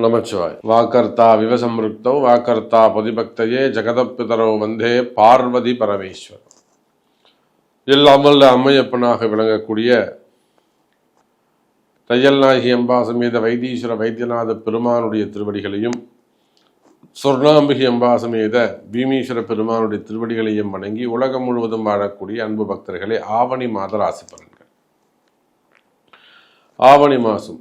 நமச்சிவாய். வாக்கர்த்தா விவசம்ருக்தௌ வாக்கர்த்தா பதிபக்தையே ஜெகதப்பிதரோ வந்தே பார்வதி பரமேஸ்வர். இல்லாமல் அம்மையப்பனாக விளங்கக்கூடிய தையல்நாயகி அம்பா சமேத வைத்தீஸ்வர வைத்தியநாத பெருமானுடைய திருவடிகளையும் சொர்ணாம்பிகை அம்பா சமேத பீமீஸ்வர பெருமானுடைய திருவடிகளையும் வணங்கி உலகம் முழுவதும் வாழக்கூடிய அன்பு பக்தர்களே, ஆவணி மாத ராசி பலன்கள். ஆவணி மாதம்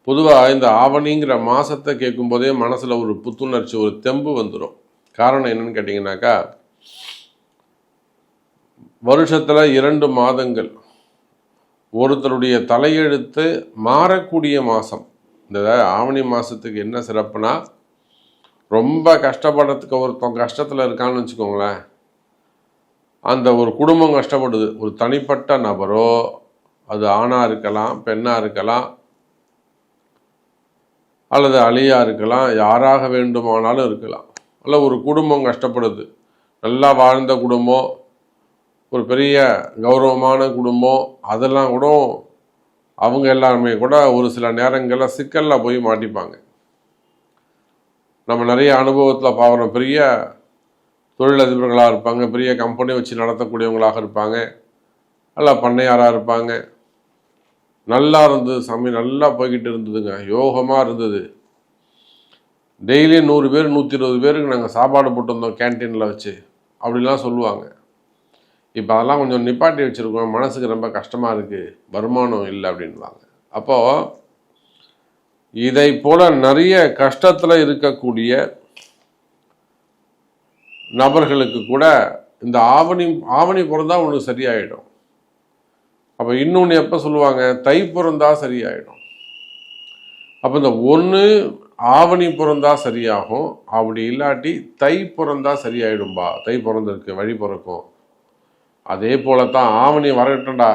பொதுவாக இந்த ஆவணிங்கிற மாதத்தை கேட்கும்போதே மனசில் ஒரு புத்துணர்ச்சி, ஒரு தெம்பு வந்துடும். காரணம் என்னன்னு கேட்டிங்கனாக்கா, வருஷத்தில் 2 மாதங்கள் ஒருத்தருடைய தலையெழுத்து மாறக்கூடிய மாதம். இந்த ஆவணி மாதத்துக்கு என்ன சிறப்புனா, ரொம்ப கஷ்டப்படுறதுக்கு ஒருத்தன் கஷ்டத்தில் இருக்கான்னு வச்சுக்கோங்களேன், அந்த ஒரு குடும்பம் கஷ்டப்படுது. ஒரு தனிப்பட்ட நபரோ, அது ஆணாக இருக்கலாம், பெண்ணாக இருக்கலாம், அல்லது அழியாக இருக்கலாம், யாராக வேண்டுமானாலும் இருக்கலாம். அல்ல ஒரு குடும்பம் கஷ்டப்படுது, நல்லா வாழ்ந்த குடும்பம், ஒரு பெரிய கௌரவமான குடும்பம், அதெல்லாம் கூட அவங்க எல்லாருமே கூட ஒரு சில நேரங்களில் சிக்கலில் போய் மாட்டிப்பாங்க. நம்ம நிறைய அனுபவத்தில் பார்க்குறோம். பெரிய தொழிலதிபர்களாக இருப்பாங்க, பெரிய கம்பெனி வச்சு நடத்தக்கூடியவங்களாக இருப்பாங்க, அல்ல பண்ணையாராக இருப்பாங்க. நல்லா இருந்தது சாமி, நல்லா போய்கிட்டு இருந்ததுங்க, யோகமாக இருந்தது. டெய்லி 100 பேர் 120 பேருக்கு நாங்கள் சாப்பாடு போட்டிருந்தோம் கேன்டீனில் வச்சு, அப்படிலாம் சொல்லுவாங்க. இப்போ அதெல்லாம் கொஞ்சம் நிப்பாட்டி வச்சுருக்கோம், மனசுக்கு ரொம்ப கஷ்டமாக இருக்குது, வருமானம் இல்லை அப்படின்வாங்க. அப்போது இதை போல் நிறைய கஷ்டத்தில் இருக்கக்கூடிய நபர்களுக்கு கூட இந்த ஆவணி பிறந்தா ஒன்று சரியாயிடும். அப்போ இன்னொன்று எப்போ சொல்லுவாங்க, தை பிறந்தா சரியாயிடும். அப்போ இந்த ஒன்று ஆவணி பிறந்தா சரியாகும், அப்படி இல்லாட்டி தை பிறந்தா சரியாயிடும்பா, தை பிறந்திருக்கு வழி பிறக்கும். அதே போல தான் ஆவணி வரட்டும்டா,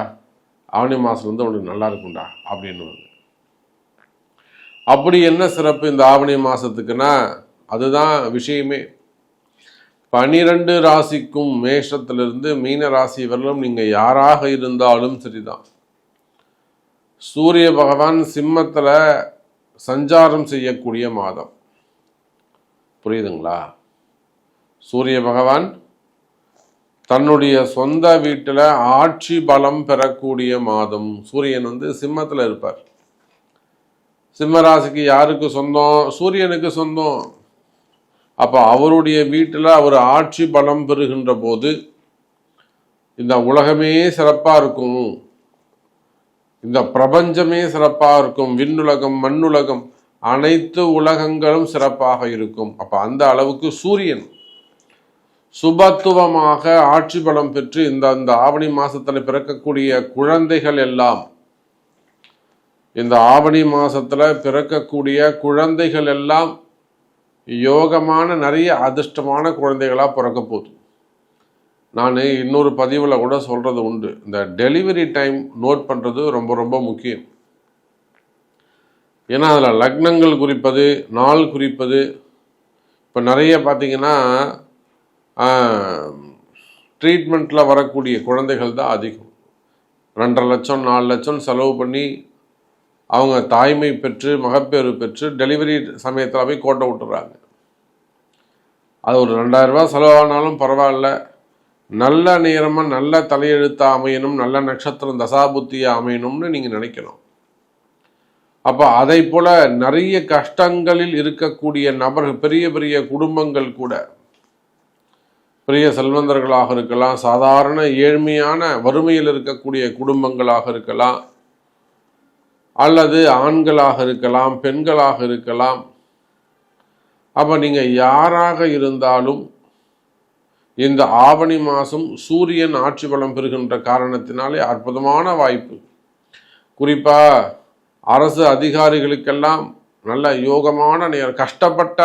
ஆவணி மாதம் வந்து அவனுக்கு நல்லா இருக்கும்டா அப்படின்னு. அப்படி என்ன சிறப்பு இந்த ஆவணி மாதத்துக்குன்னா, அதுதான் விஷயமே. 12 ராசிக்கும் மேஷத்திலிருந்து மீன ராசி வரலும் நீங்கள் யாராக இருந்தாலும் சரிதான். சூரிய பகவான் சிம்மத்தில் சஞ்சாரம் செய்யக்கூடிய மாதம். புரியுதுங்களா? சூரிய பகவான் தன்னுடைய சொந்த வீட்டில் ஆட்சி பலம் பெறக்கூடிய மாதம். சூரியன் வந்து சிம்மத்தில் இருப்பார். சிம்ம ராசிக்கு யாருக்கு சொந்தம்? சூரியனுக்கு சொந்தம். அப்போ அவருடைய வீட்டில் அவர் ஆட்சி பலம் பெறுகின்ற போது இந்த உலகமே சிறப்பாக இருக்கும், இந்த பிரபஞ்சமே சிறப்பாக இருக்கும், விண்ணுலகம் மண்ணுலகம் அனைத்து உலகங்களும் சிறப்பாக இருக்கும். அப்போ அந்த அளவுக்கு சூரியன் சுபத்துவமாக ஆட்சி பலம் பெற்று இந்த ஆவணி மாதத்தில் பிறக்கக்கூடிய குழந்தைகள் எல்லாம், இந்த ஆவணி மாதத்தில் பிறக்கக்கூடிய குழந்தைகள் எல்லாம் யோகமான நிறைய அதிர்ஷ்டமான குழந்தைகளாக பிறக்க போகுது. நான் இன்னொரு பதிவில் கூட சொல்கிறது உண்டு, இந்த டெலிவரி டைம் நோட் பண்ணுறது ரொம்ப ரொம்ப முக்கியம். ஏன்னா அதில் லக்னங்கள் குறிப்பது, நாள் குறிப்பது. இப்போ நிறைய பார்த்திங்கன்னா ட்ரீட்மெண்ட்டில் வரக்கூடிய குழந்தைகள் தான் அதிகம். 2.5 லட்சம் 4 லட்சம் செலவு பண்ணி அவங்க தாய்மை பெற்று மகப்பேறு பெற்று டெலிவரி சமயத்தில் போய் கோட்டை விட்டுறாங்க. அது ஒரு 2000 ரூபா செலவானாலும் பரவாயில்ல, நல்ல நேரமாக நல்ல தலையெழுத்தாக அமையணும், நல்ல நட்சத்திரம் தசாபுத்தியாக அமையணும்னு நீங்கள் நினைக்கணும். அப்போ அதை போல் நிறைய கஷ்டங்களில் இருக்கக்கூடிய நபர்கள், பெரிய பெரிய குடும்பங்கள் கூட, பெரிய செல்வந்தர்களாக இருக்கலாம், சாதாரண ஏழ்மையான வறுமையில் இருக்கக்கூடிய குடும்பங்களாக இருக்கலாம், அல்லது ஆண்களாக இருக்கலாம், பெண்களாக இருக்கலாம். அப்போ நீங்கள் யாராக இருந்தாலும் இந்த ஆவணி மாதம் சூரியன் ஆட்சி பலம் பெறுகின்ற காரணத்தினாலே அற்புதமான வாய்ப்பு. குறிப்பாக அரசு அதிகாரிகளுக்கெல்லாம் நல்ல யோகமான நேரம். கஷ்டப்பட்ட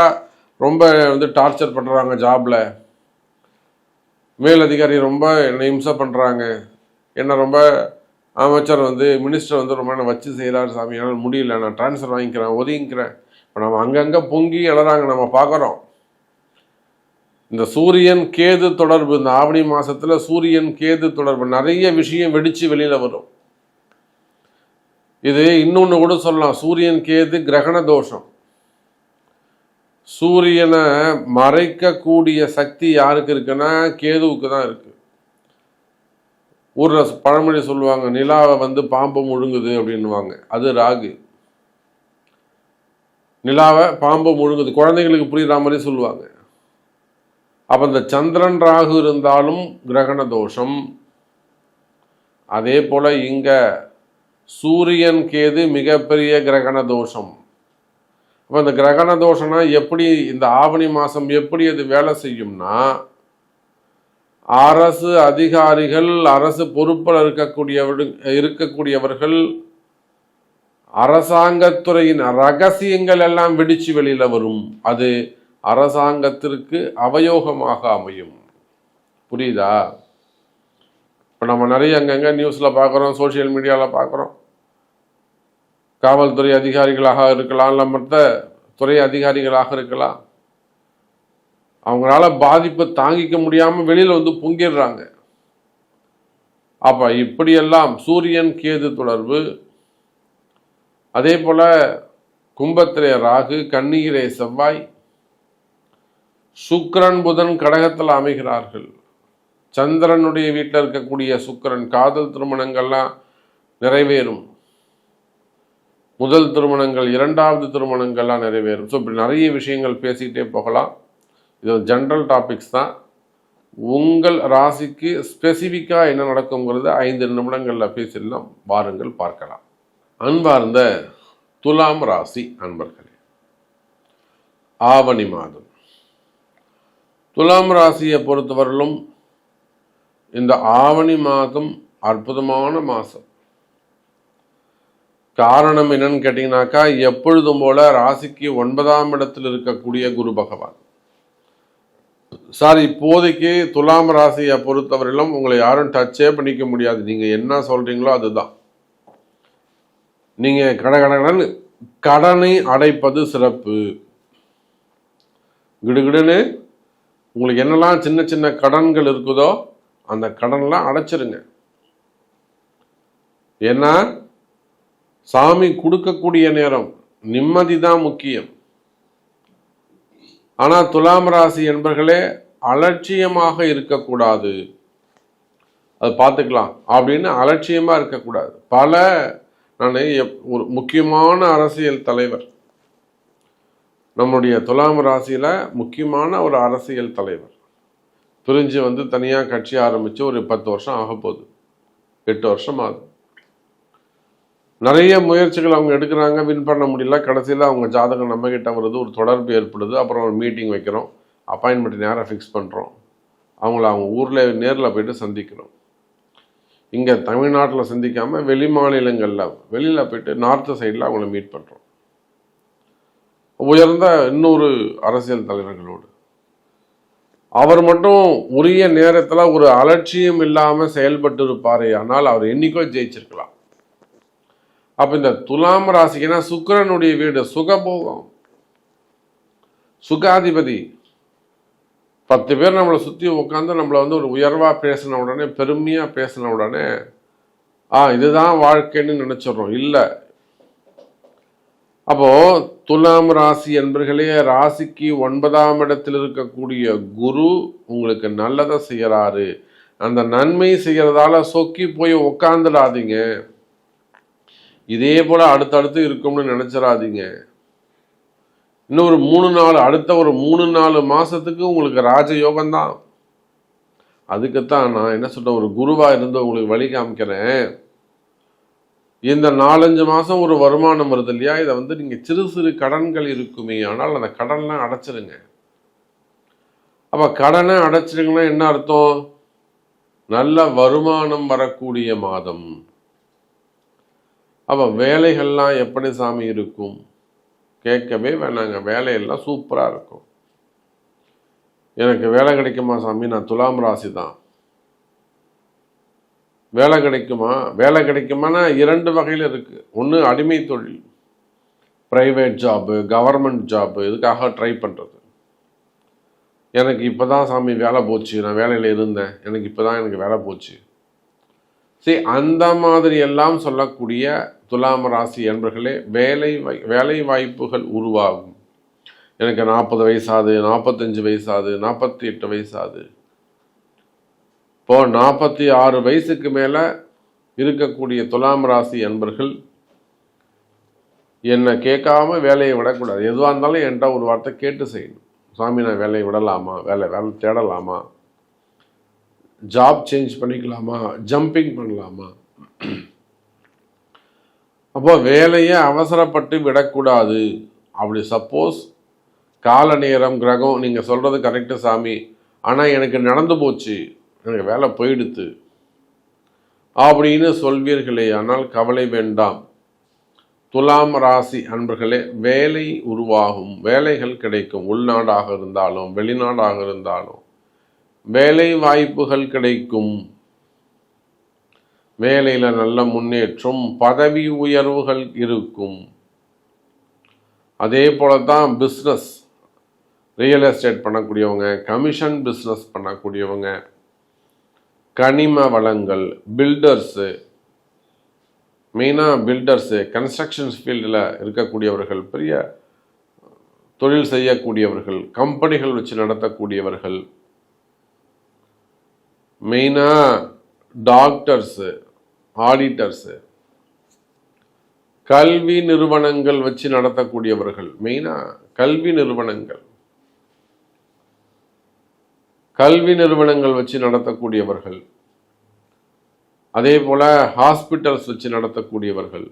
ரொம்ப வந்து டார்ச்சர் பண்ணுறாங்க ஜாபில், மேலதிகாரி ரொம்ப என்னை இம்சை பண்ணுறாங்க, என்னை ரொம்ப அமைச்சர் வந்து மினிஸ்டர் வந்து ரொம்ப வச்சு செய்கிறாரு சாமி, என்னால் முடியல, நான் ட்ரான்ஸ்ஃபர் வாங்கிக்கிறேன், ஒதுங்கிக்கிறேன். இப்போ நம்ம அங்கங்கே பொங்கி எழறாங்க, நம்ம பார்க்குறோம். இந்த சூரியன் கேது தொடர்பு, இந்த ஆவணி மாதத்தில் சூரியன் கேது தொடர்பு நிறைய விஷயம் வெடித்து வெளியில் வரும். இது இன்னொன்று கூட சொல்லலாம், சூரியன் கேது கிரகண தோஷம். சூரியனை மறைக்கக்கூடிய சக்தி யாருக்கு இருக்குன்னா கேதுவுக்கு தான் இருக்கு. ஊரில் பழமொழி சொல்லுவாங்க, நிலாவை வந்து பாம்பு முழுங்குது அப்படின்வாங்க, அது ராகு. நிலாவை பாம்பு முழுங்குது, குழந்தைங்களுக்கு புரியுற மாதிரி சொல்லுவாங்க. அப்போ இந்த சந்திரன் ராகு இருந்தாலும் கிரகண தோஷம். அதே போல் இங்கே சூரியன் கேது மிகப்பெரிய கிரகண தோஷம். அப்போ இந்த கிரகண தோஷம்னா எப்படி, இந்த ஆவணி மாதம் எப்படி அது வேலை செய்யும்னா, அரசு அதிகாரிகள், அரசு பொறுப்பில் இருக்கக்கூடியவர்கள் அரசாங்கத்துறையின் ரகசியங்கள் எல்லாம் வெடிச்சு வெளியில வரும். அது அரசாங்கத்திற்கு அவயோகமாக அமையும். புரியுதா? இப்போ நம்ம நிறைய அங்கங்கே நியூஸில் பார்க்குறோம், சோசியல் மீடியாவில் பார்க்குறோம். காவல்துறை அதிகாரிகளாக இருக்கலாம், இல்லை மற்ற துறை அதிகாரிகளாக இருக்கலாம், அவங்களால பாதிப்பை தாங்கிக்க முடியாமல் வெளியில் வந்து பொங்கிடுறாங்க. அப்போ இப்படியெல்லாம் சூரியன் கேது தொடர்பு. அதே போல் கும்பத்திலே ராகு, கன்னியிலே செவ்வாய், சுக்கிரன் புதன் கடகத்தில் அமைகிறார்கள். சந்திரனுடைய வீட்டில் இருக்கக்கூடிய சுக்கிரன் காதல் திருமணங்கள்லாம் நிறைவேறும். முதல் திருமணங்கள், இரண்டாவது திருமணங்கள்லாம் நிறைவேறும். ஸோ இப்படி நிறைய விஷயங்கள் பேசிக்கிட்டே போகலாம். இது ஜென்ரல் டாபிக்ஸ் தான். உங்கள் ராசிக்கு ஸ்பெசிஃபிக்காக என்ன நடக்குங்கிறது 5 நிமிடங்களில் பேசிடலாம். வாருங்கள் பார்க்கலாம். அன்பார்ந்த துலாம் ராசி அன்பர்களே, ஆவணி மாதம் துலாம் ராசியை பொறுத்தவரையிலும் இந்த ஆவணி மாதம் அற்புதமான மாதம். காரணம் என்னன்னு கேட்டீங்கன்னாக்கா, எப்பொழுதும் போல ராசிக்கு 9ஆம் இடத்தில் இருக்கக்கூடிய குரு பகவான். இப்போதைக்கு துலாம் ராசியை பொறுத்தவரையிலும் உங்களை யாரும் டச்சே பண்ணிக்க முடியாது. நீங்க என்ன சொல்றீங்களோ அதுதான். நீங்க கடனை அடைப்பது சிறப்பு. கிடுகிடுன்னு உங்களுக்கு என்னெல்லாம் சின்ன சின்ன கடன்கள் இருக்குதோ அந்த கடன்லாம் அடைச்சிருங்க. ஏன்னா சாமி கொடுக்கக்கூடிய நேரம், நிம்மதி தான் முக்கியம். ஆனால் துலாம் ராசி என்பர்களே, அலட்சியமாக இருக்கக்கூடாது. அது பார்த்துக்கலாம் அப்படின்னு அலட்சியமாக இருக்கக்கூடாது. நான் ஒரு முக்கியமான அரசியல் தலைவர், நம்முடைய துலாம் ராசியில் முக்கியமான ஒரு அரசியல் தலைவர் பிரிஞ்சு வந்து தனியாக கட்சி ஆரம்பித்து ஒரு 10 வருஷம் ஆக போகுது, 8 வருஷம் ஆகுது. நிறைய முயற்சிகள் அவங்க எடுக்கிறாங்க, வின் பண்ண முடியல. கடைசியில் அவங்க ஜாதகம் நம்மகிட்ட வருது, ஒரு தொடர்பு ஏற்படுது. அப்புறம் ஒரு மீட்டிங் வைக்கிறோம், அப்பாயின்மெண்ட் நேரம் ஃபிக்ஸ் பண்ணுறோம், அவங்க ஊரில் நேரில் போயிட்டு சந்திக்கிறோம். இங்கே தமிழ்நாட்டில் சந்திக்காமல் வெளி மாநிலங்களில் வெளியில் போயிட்டு நார்த்து சைடில் அவங்கள மீட் பண்ணுறோம், உயர்ந்த இன்னொரு அரசியல் தலைவர்களோடு. அவர் மட்டும் உரிய நேரத்தில் ஒரு அலட்சியம் இல்லாமல் செயல்பட்டு இருப்பாரே, ஆனால் அவர் என்னைக்கோ ஜெயிச்சிருக்கலாம். அப்போ இந்த துலாம் ராசிக்குன்னா சுக்கிரனுடைய வீடு சுகபோகம், சுகாதிபதி. 10 பேர் நம்மளை சுற்றி உட்காந்து நம்மளை வந்து ஒரு உயர்வாக பேசின உடனே, பெருமையாக பேசின உடனே இதுதான் வாழ்க்கைன்னு நினச்சிட்றோம். இல்லை. அப்போ துலாம் ராசி என்பர்களே, ராசிக்கு 9ஆம் இடத்தில் இருக்கக்கூடிய குரு உங்களுக்கு நல்லதை செய்யறாரு. அந்த நன்மை செய்யறதால சொக்கி போய் உட்காந்துடாதீங்க. இதே போல அடுத்தடுத்து இருக்கும்னு நினைச்சிடாதீங்க. இன்னும் ஒரு 3-4 அடுத்த ஒரு 3-4 மாசத்துக்கு உங்களுக்கு ராஜயோகம்தான். அதுக்குத்தான் நான் என்ன சொல்றேன், ஒரு குருவா இருந்து உங்களுக்கு வழி காமிக்கிறேன். இந்த 4-5 மாதம் ஒரு வருமானம் வருது இல்லையா, இதை வந்து நீங்கள் சிறு சிறு கடன்கள் இருக்குமே, ஆனால் அந்த கடன்லாம் அடைச்சிருங்க. அப்போ கடனை அடைச்சிருங்கன்னா என்ன அர்த்தம்? நல்ல வருமானம் வரக்கூடிய மாதம். அப்போ வேலைகள்லாம் எப்படி சாமி இருக்கும்? கேட்கவே வேணாங்க, வேலையெல்லாம் சூப்பராக இருக்கும். எனக்கு வேலை கிடைக்குமா சாமி? நான் துலாம் ராசி தான். வேலை கிடைக்குமா? வேலை கிடைக்குமானா 2 வகையில் இருக்குது. ஒன்று அடிமை தொழில், ப்ரைவேட் ஜாபு, கவர்மெண்ட் ஜாபு, இதுக்காக ட்ரை பண்ணுறது. எனக்கு இப்போ தான் சாமி வேலை போச்சு, நான் வேலையில் இருந்தேன், எனக்கு இப்போ தான் எனக்கு வேலை போச்சு. சரி, அந்த மாதிரி எல்லாம் சொல்லக்கூடிய துலாம் ராசி என்பர்களே, வேலை வாய்ப்புகள் உருவாகும். எனக்கு 40 வயசாது, 45 வயசாது, 48 வயசாது. இப்போ 46 வயசுக்கு மேலே இருக்கக்கூடிய துலாம் ராசி என்பர்கள் என்னை கேட்காம வேலையை விடக்கூடாது. எதுவாக இருந்தாலும் என்கிட்ட ஒரு வார்த்தை கேட்டு செய்யணும். சாமி, நான் வேலையை விடலாமா, வேலை தேடலாமா, ஜாப் சேஞ்ச் பண்ணிக்கலாமா, ஜம்பிங் பண்ணலாமா? அப்போ வேலையை அவசரப்பட்டு விடக்கூடாது. அப்படி சப்போஸ் கால நேரம் கிரகம் நீங்கள் சொல்கிறது கரெக்டு சாமி, ஆனால் எனக்கு நடந்து போச்சு, எனக்கு வேலை போயிடுத்து அப்படின்னு சொல்வீர்களே, ஆனால் கவலை வேண்டாம். துலாம் ராசி அன்பர்களே, வேலை உருவாகும், வேலைகள் கிடைக்கும். உள்நாடாக இருந்தாலும் வெளிநாடாக இருந்தாலும் வேலை வாய்ப்புகள் கிடைக்கும். வேலையில் நல்ல முன்னேற்றம், பதவி உயர்வுகள் இருக்கும். அதே போல தான் பிஸ்னஸ், ரியல் எஸ்டேட் பண்ணக்கூடியவங்க, கமிஷன் பிஸ்னஸ் பண்ணக்கூடியவங்க, கனிம வளங்கள், பில்டர்ஸு, மெயினாக பில்டர்ஸு, கன்ஸ்ட்ரக்ஷன்ஸ் ஃபீல்டில் இருக்கக்கூடியவர்கள், பெரிய தொழில் செய்யக்கூடியவர்கள், கம்பெனிகள் வச்சு நடத்தக்கூடியவர்கள், மெயினாக டாக்டர்ஸு, ஆடிட்டர்ஸு, கல்வி நிறுவனங்கள் வச்சு நடத்தக்கூடியவர்கள், மெயினாக கல்வி நிறுவனங்கள் வச்சு நடத்தக்கூடியவர்கள், அதே போல் ஹாஸ்பிட்டல்ஸ் வச்சு நடத்தக்கூடியவர்கள்,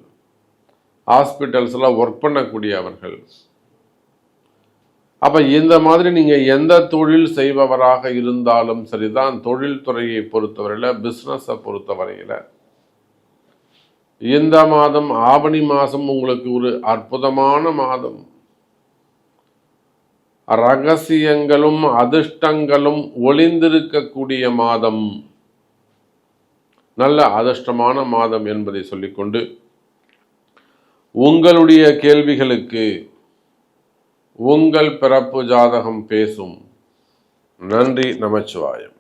ஹாஸ்பிட்டல்ஸில் ஒர்க் பண்ணக்கூடியவர்கள். அப்போ இந்த மாதிரி நீங்கள் எந்த தொழில் செய்பவராக இருந்தாலும் சரிதான், தொழில் துறையை பொறுத்தவரையில், பிஸ்னஸை பொறுத்தவரையில் இந்த மாதம் ஆவணி மாதம் உங்களுக்கு ஒரு அற்புதமான மாதம். ரகசியங்களும் அதிர்ஷ்டங்களும் ஒளிந்திருக்கக்கூடிய மாதம், நல்ல அதிர்ஷ்டமான மாதம் என்பதை சொல்லிக்கொண்டு உங்களுடைய கேள்விகளுக்கு உங்கள் பிறப்பு ஜாதகம் பேசும். நன்றி, நமச்சிவாயம்.